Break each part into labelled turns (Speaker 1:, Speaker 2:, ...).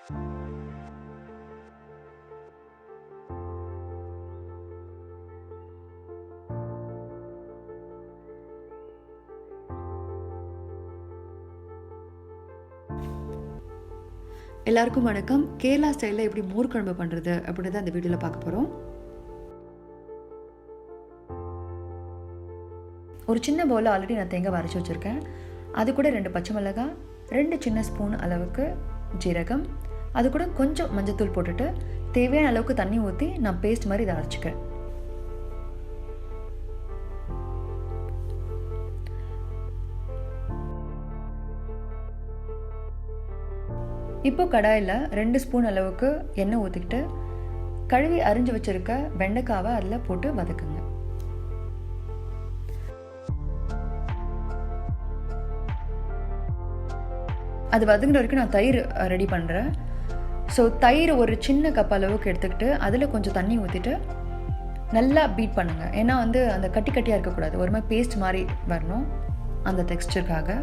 Speaker 1: எல்லாருக்கும் வணக்கம். கேரளா ஸ்டைலில் எப்படி மோர் குழம்பு பண்ணுறது அப்படின்னு தான் இந்த வீடியோவில் பார்க்க போகிறோம். ஒரு சின்ன பவுலில் ஆல்ரெடி நான் தேங்காய் அரைச்சி வச்சுருக்கேன். அது கூட 2 பச்சை மிளகாய், 2 சின்ன ஸ்பூன் அளவுக்கு ஜீரகம், அது கூட கொஞ்சம் மஞ்சத்தூள் போட்டுட்டு தேவையான அளவுக்கு தண்ணி ஊற்றி நான் பேஸ்ட் மாதிரி இதை அரைச்சிக்கிறேன். இப்போ கடாயில் 2 ஸ்பூன் அளவுக்கு எண்ணெய் ஊற்றிக்கிட்டு கழுவி அரிஞ்சு வச்சுருக்க வெண்டைக்காவை அதில் போட்டு வதக்குங்க. அது வதங்குற வரைக்கும் நான் தயிர் ரெடி பண்ணுறேன். ஸோ தயிர் ஒரு சின்ன கப் அளவுக்கு எடுத்துக்கிட்டு அதில் கொஞ்சம் தண்ணி ஊற்றிட்டு நல்லா பீட் பண்ணுங்கள். ஏன்னா அந்த கட்டி கட்டியாக இருக்கக்கூடாது, ஒரு மாதிரி பேஸ்ட் மாதிரி வரணும் அந்த டெக்ஸ்டருக்காக.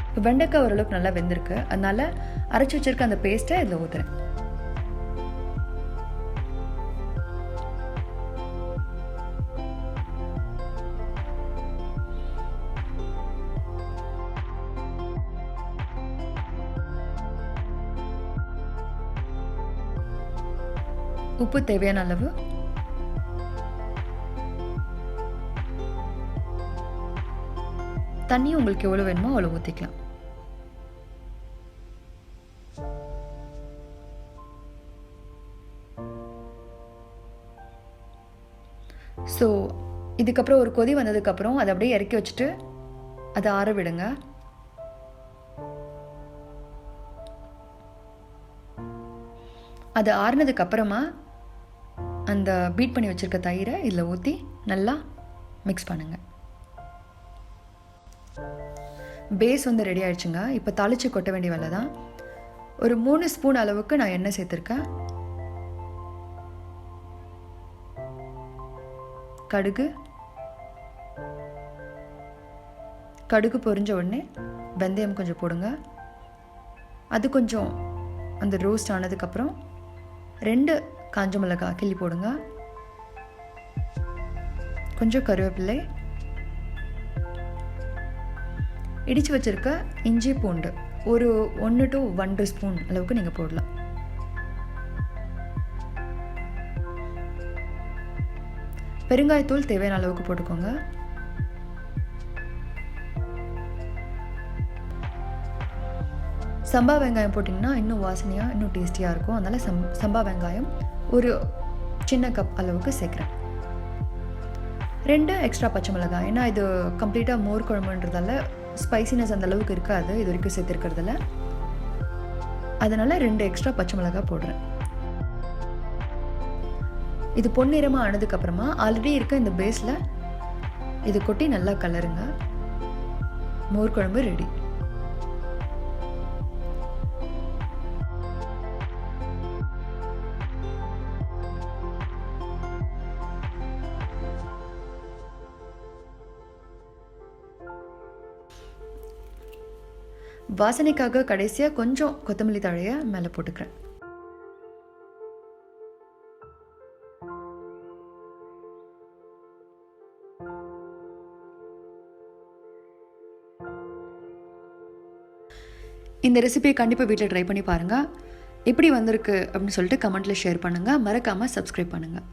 Speaker 1: இப்போ வெண்டைக்காய் ஓரளவுக்கு நல்லா வெந்திருக்கு, அதனால அரைச்சி வச்சிருக்க அந்த பேஸ்ட்டை இதில் ஊற்றுறேன். உப்பு தேவையான அளவு, தண்ணி உங்களுக்கு எவ்வளோ வேணுமோ அவ்வளோ ஊற்றிக்கலாம். ஸோ இதுக்கப்புறம் ஒரு கொதி வந்ததுக்கப்புறம் அதை அப்படியே இறக்கி வச்சுட்டு அதை ஆற விடுங்க. அது ஆறுனதுக்கப்புறமா அந்த பீட் பண்ணி வச்சுருக்க தயிரை இதில் ஊற்றி நல்லா மிக்ஸ் பண்ணுங்கள். பேஸ் ரெடி ஆயிடுச்சுங்க. இப்போ தாளித்து கொட்ட வேண்டிய வேலை தான். ஒரு 3 ஸ்பூன் அளவுக்கு நான் எண்ணெய் சேர்த்துருக்கேன். கடுகு பொரிஞ்ச உடனே வெந்தயம் கொஞ்சம் போடுங்க. அது கொஞ்சம் அந்த ரோஸ்ட் ஆனதுக்கப்புறம் 2 காஞ்ச மிளகாய் கிள்ளி போடுங்க. கொஞ்சம் கருவேப்பிலை, இடித்து வச்சுருக்க இஞ்சி பூண்டு ஒரு 1 to 1.5 ஸ்பூன் அளவுக்கு நீங்கள் போடலாம். பெருங்காயத்தூள் தேவையான அளவுக்கு போட்டுக்கோங்க. சம்பா வெங்காயம் போட்டிங்கன்னா இன்னும் வாசனையாக இன்னும் டேஸ்டியாக இருக்கும். அதனால் சம்பா வெங்காயம் ஒரு சின்ன கப் அளவுக்கு சேர்க்குறேன். 2 எக்ஸ்ட்ரா பச்சை மிளகாய், ஏன்னா இது கம்ப்ளீட்டாக மோர் குழம்புன்றதால ஸ்பைசினஸ் அந்த அளவுக்கு இருக்காது இது வரைக்கும் சேர்த்துருக்கிறதுல. அதனால் 2 எக்ஸ்ட்ரா பச்சை மிளகாய் போடுறேன். இது பொன்னிறமாக ஆனதுக்கப்புறமா ஆல்ரெடி இருக்க இந்த பேஸில் இது கொட்டி நல்லா கலருங்க. மோர் குழம்பு ரெடி. வாசனைக்காக கடைசியாக கொஞ்சம் கொத்தமல்லி தழையை மேலே போட்டுக்கிறேன். இந்த ரெசிபியை கண்டிப்பாக வீட்டில் ட்ரை பண்ணி பாருங்கள். எப்படி வந்திருக்கு அப்படின்னு சொல்லிட்டு கமெண்ட்டில் ஷேர் பண்ணுங்கள். மறக்காமல் சப்ஸ்கிரைப் பண்ணுங்கள்.